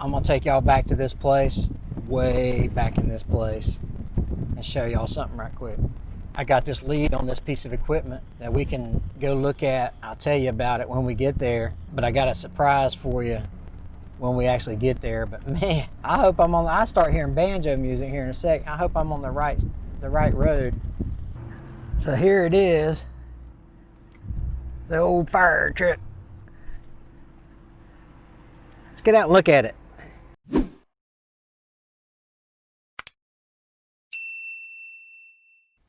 I'm gonna take y'all back to this place, way back in this place, and show y'all something right quick. I got this lead on this piece of equipment that we can go look at. I'll tell you about it when we get there, but I got a surprise for you when we actually get there. But man, I hope I start hearing banjo music here in a sec. I hope I'm on the right road. So here it is, the old fire truck. Let's get out and look at it.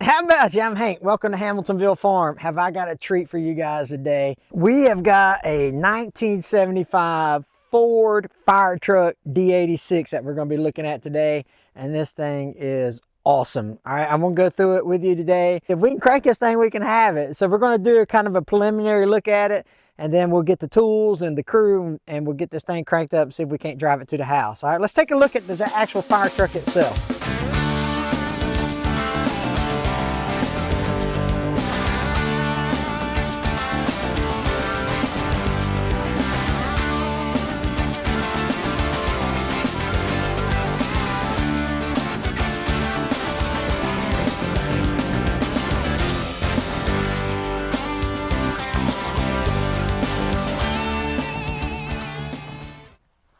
How about you? I'm Hank. Welcome to Hamiltonville Farm. Have I got a treat for you guys today? We have got a 1975 Ford fire truck D86 that we're going to be looking at today, and this thing is awesome. All right, I'm going to go through it with you today. If we can crank this thing, we can have it. So we're going to do a kind of a preliminary look at it, and then we'll get the tools and the crew, and we'll get this thing cranked up and see if we can't drive it to the house. All right, let's take a look at the actual fire truck itself.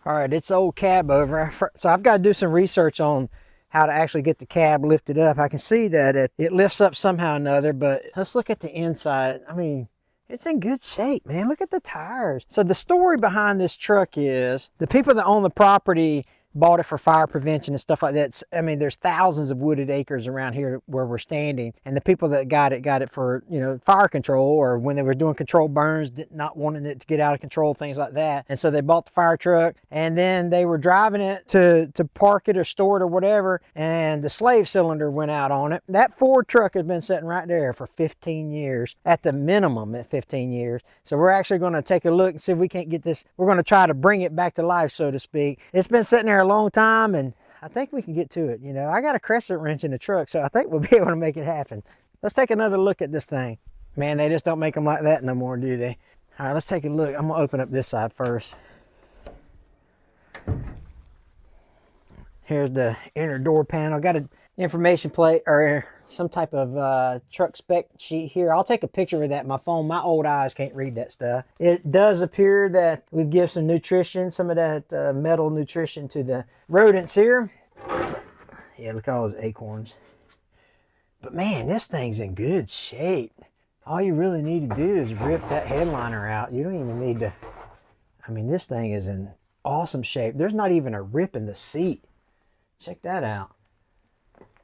All right, it's the old cab over. So I've got to do some research on how to actually get the cab lifted up. I can see that it lifts up somehow or another, but let's look at the inside. I mean, it's in good shape, man. Look at the tires. So the story behind this truck is the people that own the property bought it for fire prevention and stuff like that. I mean, there's thousands of wooded acres around here where we're standing, and the people that got it for, you know, fire control, or when they were doing controlled burns, not wanting it to get out of control, things like that. And so they bought the fire truck, and then they were driving it to park it or store it or whatever, and the slave cylinder went out on it. That Ford truck has been sitting right there for 15 years, at the minimum at 15 years. So we're actually going to take a look and see if we can't get this. We're going to try to bring it back to life, so to speak. It's been sitting there a long time, and I think we can get to it. You know, I got a crescent wrench in the truck, so I think we'll be able to make it happen. Let's take another look at this thing. Man, they just don't make them like that no more, do they? All right, let's take a look. I'm gonna open up this side first. Here's the inner door panel. Got an information plate or some type of truck spec sheet here. I'll take a picture of that on my phone. My old eyes can't read that stuff. It does appear that we've given some nutrition, some of that metal nutrition to the rodents here. Yeah, look at all those acorns. But man, this thing's in good shape. All you really need to do is rip that headliner out. You don't even need to, I mean, this thing is in awesome shape. There's not even a rip in the seat. Check that out.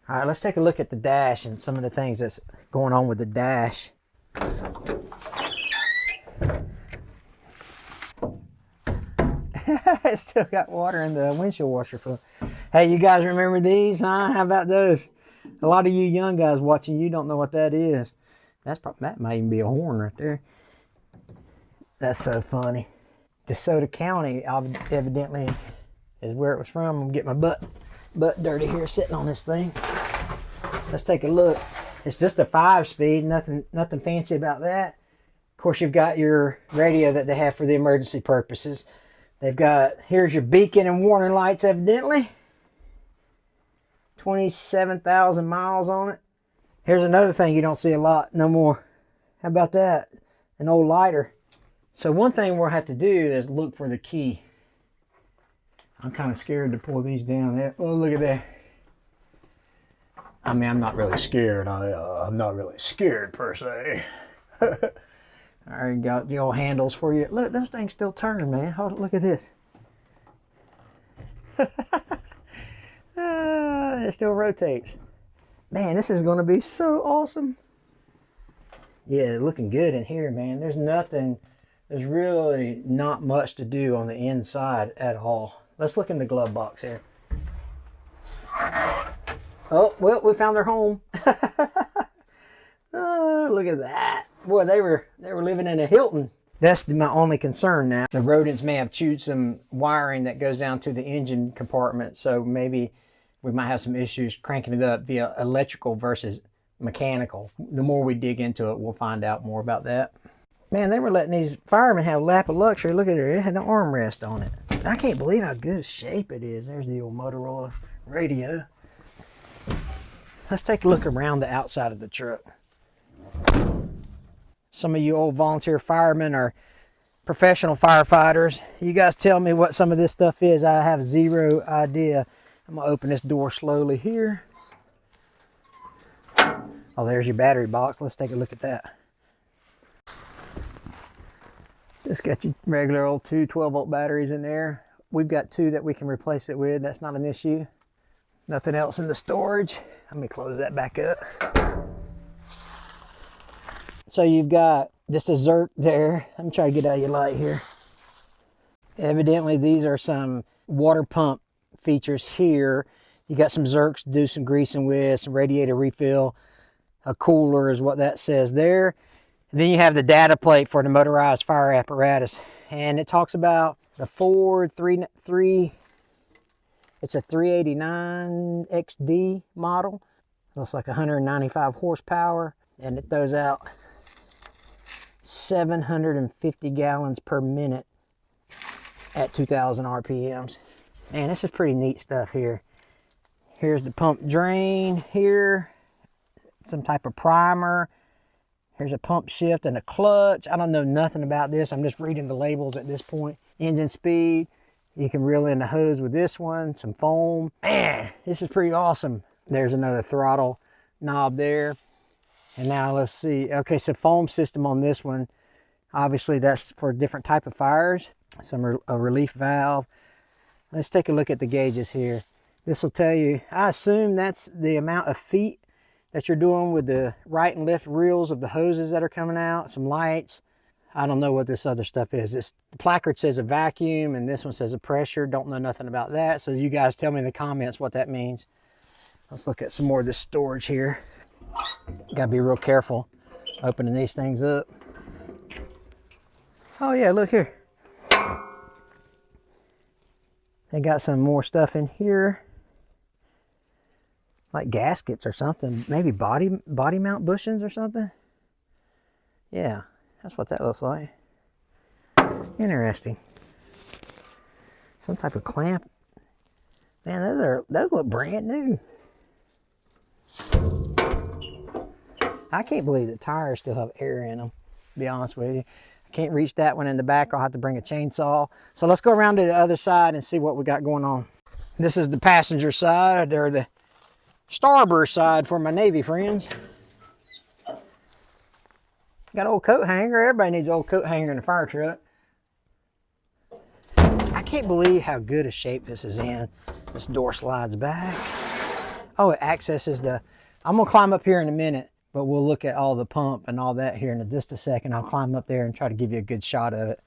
All right, let's take a look at the dash and some of the things that's going on with the dash. It's still got water in the windshield washer fluid. Hey, you guys remember these, huh? How about those? A lot of you young guys watching, you don't know what that is. That might even be a horn right there. That's so funny. DeSoto County, evidently, is where it was from. I'm gonna get my butt dirty here sitting on this thing. Let's take a look. It's just a 5-speed, nothing fancy about that. Of course, you've got your radio that they have for the emergency purposes. They've got, here's your beacon and warning lights, evidently. 27,000 miles on it. Here's another thing you don't see a lot no more. How about that? An old lighter. So one thing we'll have to do is look for the key. I'm kind of scared to pull these down there. Oh, look at that. I mean, I'm not really scared. I'm not really scared per se. I already got the old handles for you. Look, those things still turn, man. Hold, look at this. It still rotates. Man, this is going to be so awesome. Yeah, looking good in here, man. There's really not much to do on the inside at all. Let's look in the glove box here. Oh, well, we found their home. Oh, look at that. Boy, they were living in a Hilton. That's my only concern now. The rodents may have chewed some wiring that goes down to the engine compartment, so maybe we might have some issues cranking it up via electrical versus mechanical. The more we dig into it, we'll find out more about that. Man, they were letting these firemen have a lap of luxury. Look at it, it had an armrest on it. I can't believe how good a shape it is. There's the old Motorola radio. Let's take a look around the outside of the truck. Some of you old volunteer firemen or professional firefighters, you guys tell me what some of this stuff is. I have zero idea. I'm gonna open this door slowly here. Oh, there's your battery box. Let's take a look at that. Just got your regular old 12-volt batteries in there. We've got 2 that we can replace it with. That's not an issue. Nothing else in the storage. Let me close that back up. So you've got just a Zerk there. Let me try to get out of your light here. Evidently these are some water pump features here. You got some Zerks to do some greasing with, some radiator refill. A cooler is what that says there. And then you have the data plate for the motorized fire apparatus. And it talks about the Ford 3, it's a 389 XD model. Looks like 195 horsepower. And it throws out 750 gallons per minute at 2,000 RPMs. Man, this is pretty neat stuff here. Here's the pump drain here. Some type of primer. Here's a pump shift and a clutch. I don't know nothing about this. I'm just reading the labels at this point. Engine speed. You can reel in the hose with this one. Some foam. Man, this is pretty awesome. There's another throttle knob there. And now let's see. Okay, so foam system on this one. Obviously that's for a different type of fires. A relief valve. Let's take a look at the gauges here. This will tell you, I assume that's the amount of feet that you're doing with the right and left reels of the hoses that are coming out. Some lights. I don't know what this other stuff is. The placard says a vacuum and this one says a pressure. Don't know nothing about that. So you guys tell me in the comments what that means. Let's look at some more of this storage here. Gotta be real careful opening these things up. Oh yeah, look here. They got some more stuff in here. Like gaskets or something. Maybe body mount bushings or something. Yeah, that's what that looks like. Interesting. Some type of clamp. Man, those look brand new. I can't believe the tires still have air in them, to be honest with you. I can't reach that one in the back. I'll have to bring a chainsaw. So let's go around to the other side and see what we got going on. This is the passenger side, or the starboard side for my Navy friends. Got an old coat hanger. Everybody needs an old coat hanger in a fire truck. I can't believe how good a shape this is in. This door slides back. Oh, it accesses the... I'm going to climb up here in a minute, but we'll look at all the pump and all that here in just a second. I'll climb up there and try to give you a good shot of it.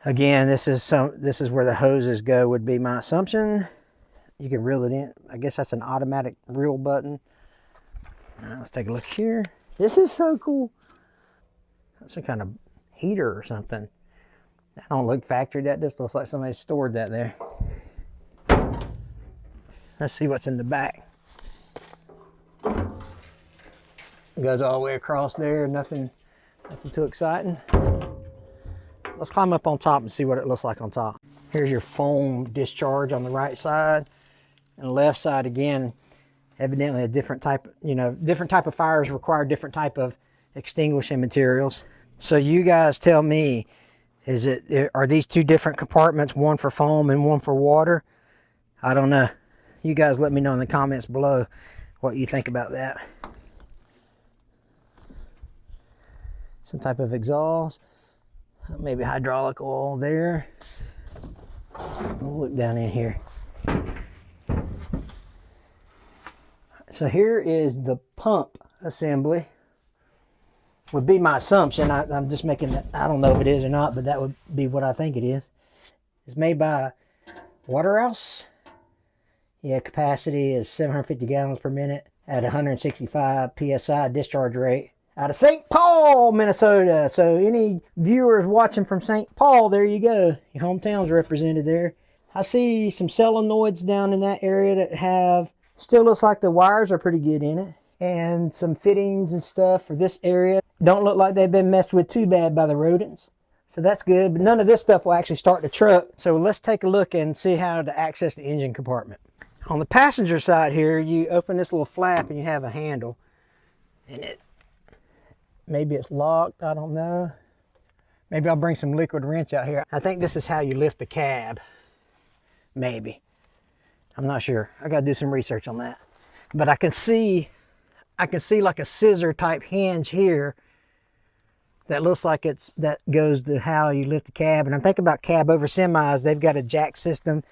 Again, this is where the hoses go, would be my assumption. You can reel it in. I guess that's an automatic reel button. Let's take a look here. This is so cool. That's some kind of heater or something. That don't look factory. That just looks like somebody stored that there. Let's see what's in the back. It goes all the way across there. Nothing too exciting. Let's climb up on top and see what it looks like on top. Here's your foam discharge on the right side. And the left side, again, evidently a different type, different type of fires require different type of extinguishing materials. So you guys tell me, are these 2 different compartments, one for foam and one for water? I don't know. You guys let me know in the comments below what you think about that. Some type of exhaust, maybe hydraulic oil there. We'll look down in here. So here is the pump assembly. Would be my assumption. I'm just making that. I don't know if it is or not, but that would be what I think it is. It's made by Waterhouse. Yeah, capacity is 750 gallons per minute at 165 psi discharge rate. Out of St. Paul, Minnesota. So any viewers watching from St. Paul, there you go. Your hometown's represented there. I see some solenoids down in that area that have, still looks like the wires are pretty good in it. And some fittings and stuff for this area. Don't look like they've been messed with too bad by the rodents. So that's good, but none of this stuff will actually start the truck. So let's take a look and see how to access the engine compartment. On the passenger side here, you open this little flap and you have a handle. And maybe it's locked, I don't know. Maybe I'll bring some liquid wrench out here. I think this is how you lift the cab. Maybe. I'm not sure. I gotta do some research on that. But I can see like a scissor type hinge here that looks like that goes to how you lift the cab. And I'm thinking about cab over semis. They've got a jack system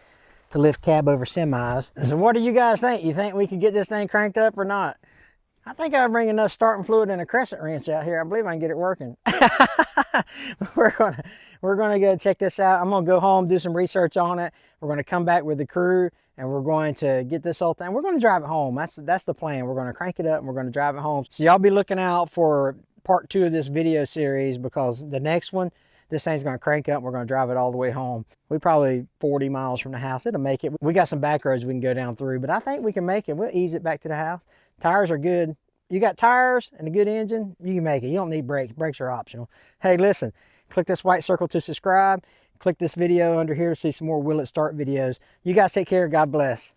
to lift cab over semis. So what do you guys think? You think we can get this thing cranked up or not? I think I'll bring enough starting fluid and a crescent wrench out here. I believe I can get it working. we're gonna go check this out. I'm gonna go home, do some research on it. We're gonna come back with the crew and we're going to get this whole thing. We're gonna drive it home. That's the plan. We're gonna crank it up and we're gonna drive it home. So y'all be looking out for part 2 of this video series, because the next one, this thing's gonna crank up and we're gonna drive it all the way home. We're probably 40 miles from the house. It'll make it. We got some back roads we can go down through, but I think we can make it. We'll ease it back to the house. Tires are good. You got tires and a good engine, you can make it. You don't need brakes. Brakes are optional. Hey, listen, click this white circle to subscribe. Click this video under here to see some more Will It Start videos. You guys take care. God bless.